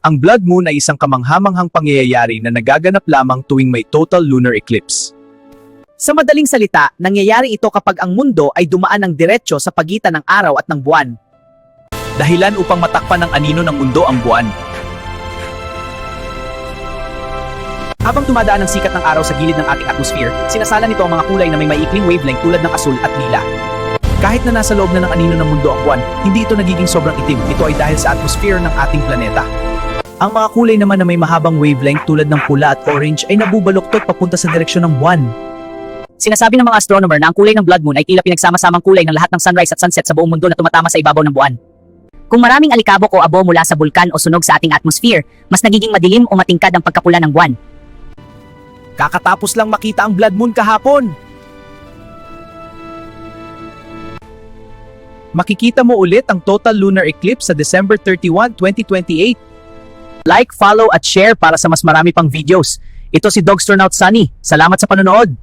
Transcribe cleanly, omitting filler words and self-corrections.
Ang blood moon ay isang kamanghamanghang pangyayari na nagaganap lamang tuwing may total lunar eclipse. Sa madaling salita, nangyayari ito kapag ang mundo ay dumaan ng diretsyo sa pagitan ng araw at ng buwan. Dahilan upang matakpan ng anino ng mundo ang buwan. Habang tumadaan ang sikat ng araw sa gilid ng ating atmosphere, sinasala nito ang mga kulay na may maikling wavelength tulad ng asul at lila. Kahit na nasa loob na ng anino ng mundo ang buwan, hindi ito nagiging sobrang itim. Ito ay dahil sa atmosphere ng ating planeta. Ang mga kulay naman na may mahabang wavelength tulad ng pula at orange ay nabubaluktot papunta sa direksyon ng buwan. Sinasabi ng mga astronomer na ang kulay ng blood moon ay tila pinagsama-samang kulay ng lahat ng sunrise at sunset sa buong mundo na tumatama sa ibabaw ng buwan. Kung maraming alikabok o abo mula sa bulkan o sunog sa ating atmosphere, mas nagiging madilim o matingkad ang pagkapula ng buwan. Kakatapos lang makita ang blood moon kahapon. Makikita mo ulit ang total lunar eclipse sa December 31, 2028. Like, follow at share para sa mas marami pang videos. Ito si Dogstronaut Sunny. Salamat sa panonood!